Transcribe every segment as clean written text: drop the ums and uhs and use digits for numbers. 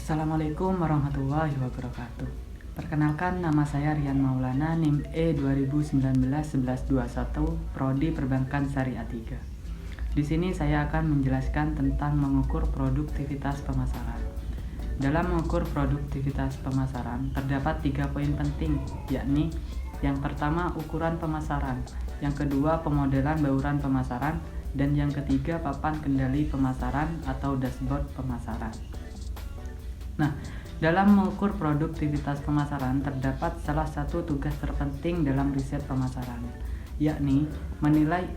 Assalamualaikum warahmatullahi wabarakatuh. Perkenalkan, nama saya Rian Maulana, NIM E 2019-1121, Prodi Perbankan Syariah 3. Di sini saya akan menjelaskan tentang mengukur produktivitas pemasaran. Dalam mengukur produktivitas pemasaran, terdapat 3 poin penting, yakni yang pertama ukuran pemasaran, yang kedua pemodelan bauran pemasaran, dan yang ketiga papan kendali pemasaran atau dashboard pemasaran. Nah, dalam mengukur produktivitas pemasaran terdapat salah satu tugas terpenting dalam riset pemasaran, yakni menilai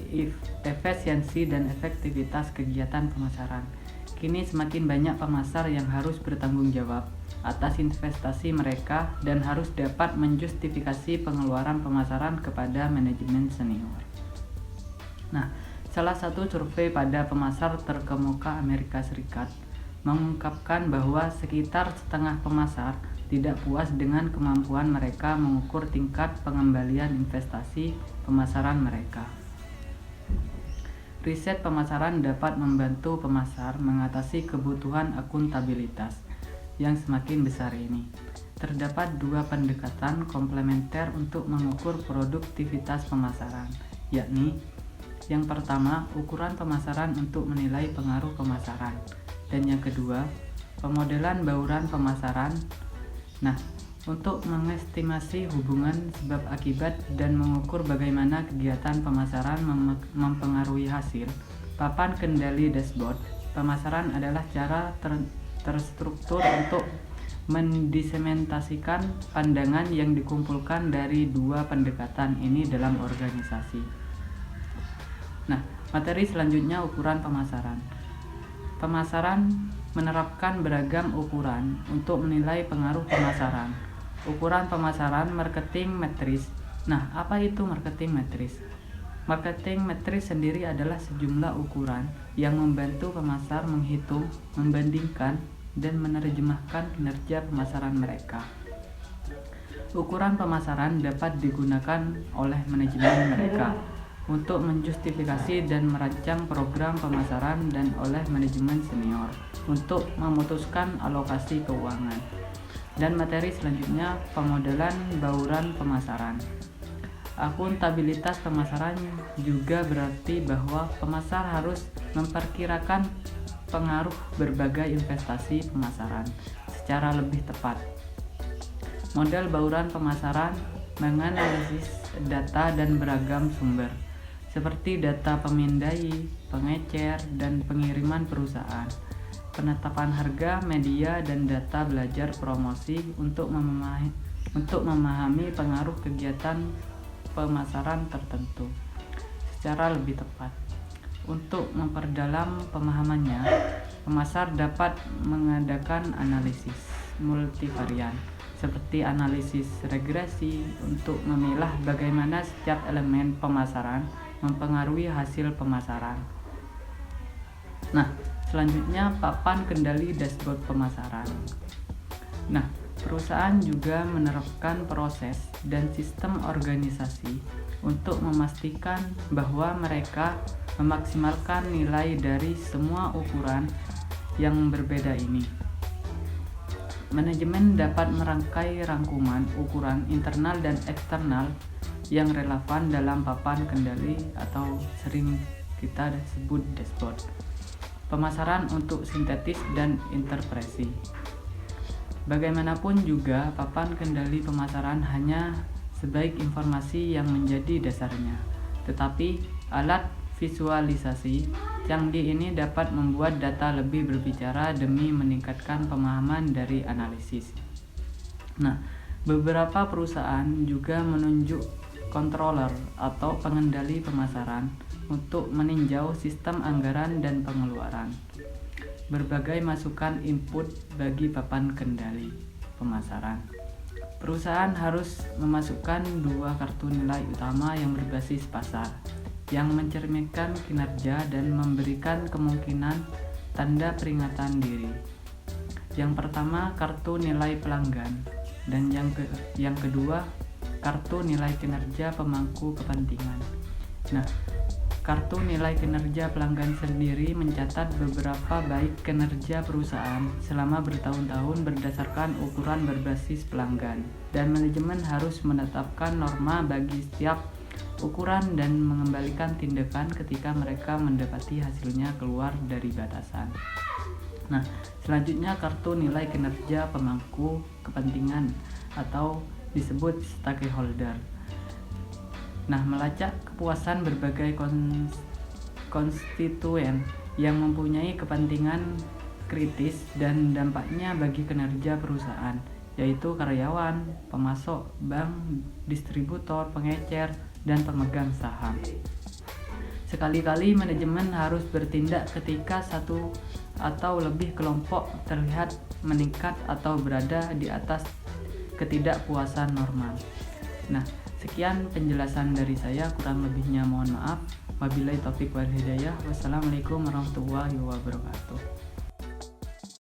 efisiensi dan efektivitas kegiatan pemasaran. Kini semakin banyak pemasar yang harus bertanggung jawab atas investasi mereka dan harus dapat menjustifikasi pengeluaran pemasaran kepada manajemen senior. Nah, salah satu survei pada pemasar terkemuka Amerika Serikat mengungkapkan bahwa sekitar setengah pemasar tidak puas dengan kemampuan mereka mengukur tingkat pengembalian investasi pemasaran mereka. Riset pemasaran dapat membantu pemasar mengatasi kebutuhan akuntabilitas yang semakin besar ini. Terdapat 2 pendekatan komplementer untuk mengukur produktivitas pemasaran, yakni yang pertama, ukuran pemasaran untuk menilai pengaruh pemasaran, dan yang kedua, pemodelan bauran pemasaran. Nah, untuk mengestimasi hubungan sebab akibat dan mengukur bagaimana kegiatan pemasaran mempengaruhi hasil, papan kendali dashboard pemasaran adalah cara terstruktur untuk mendisementasikan pandangan yang dikumpulkan dari 2 pendekatan ini dalam organisasi. Nah, materi selanjutnya ukuran pemasaran. Pemasaran menerapkan beragam ukuran untuk menilai pengaruh pemasaran. Ukuran pemasaran marketing metris. Nah, apa itu marketing metris? Marketing metris sendiri adalah sejumlah ukuran yang membantu pemasar menghitung, membandingkan, dan menerjemahkan kinerja pemasaran mereka. Ukuran pemasaran dapat digunakan oleh manajemen mereka untuk menjustifikasi dan merancang program pemasaran dan oleh manajemen senior untuk memutuskan alokasi keuangan. Dan materi selanjutnya, pemodelan bauran pemasaran. Akuntabilitas pemasaran juga berarti bahwa pemasar harus memperkirakan pengaruh berbagai investasi pemasaran secara lebih tepat. Model bauran pemasaran menganalisis data dan beragam sumber, seperti data pemindai, pengecer, dan pengiriman perusahaan, penetapan harga, media, dan data belajar promosi untuk memahami pengaruh kegiatan pemasaran tertentu secara lebih tepat. Untuk memperdalam pemahamannya, pemasar dapat mengadakan analisis multivarian seperti analisis regresi untuk memilah bagaimana setiap elemen pemasaran mempengaruhi hasil pemasaran. Nah, selanjutnya papan kendali dashboard pemasaran. Nah, perusahaan juga menerapkan proses dan sistem organisasi untuk memastikan bahwa mereka memaksimalkan nilai dari semua ukuran yang berbeda ini. Manajemen dapat merangkai rangkuman ukuran internal dan eksternal yang relevan dalam papan kendali atau sering kita sebut dashboard pemasaran untuk sintetis dan interpretasi. Bagaimanapun juga, papan kendali pemasaran hanya sebaik informasi yang menjadi dasarnya, tetapi alat visualisasi canggih ini dapat membuat data lebih berbicara demi meningkatkan pemahaman dari analisis. Nah, beberapa perusahaan juga menunjuk controller atau pengendali pemasaran untuk meninjau sistem anggaran dan pengeluaran. Berbagai masukan input bagi papan kendali pemasaran. Perusahaan harus memasukkan 2 kartu nilai utama yang berbasis pasar, yang mencerminkan kinerja dan memberikan kemungkinan tanda peringatan diri. Yang pertama, kartu nilai pelanggan, dan yang kedua, kartu nilai kinerja pemangku kepentingan. Nah, Kartu nilai kinerja pelanggan sendiri mencatat beberapa baik kinerja perusahaan selama bertahun-tahun berdasarkan ukuran berbasis pelanggan, dan manajemen harus menetapkan norma bagi setiap ukuran dan mengembalikan tindakan ketika mereka mendapati hasilnya keluar dari batasan. Nah, selanjutnya kartu nilai kinerja pemangku kepentingan atau disebut stakeholder. Nah, melacak kepuasan berbagai konstituen yang mempunyai kepentingan kritis dan dampaknya bagi kinerja perusahaan, yaitu karyawan, pemasok, bank, distributor, pengecer, dan pemegang saham. Sekali-kali manajemen harus bertindak ketika satu atau lebih kelompok terlihat meningkat atau berada di atas ketidakpuasan normal. Nah, sekian penjelasan dari saya, kurang lebihnya mohon maaf. Wabillahi taufiq wal hidayah. Wassalamualaikum warahmatullahi wabarakatuh.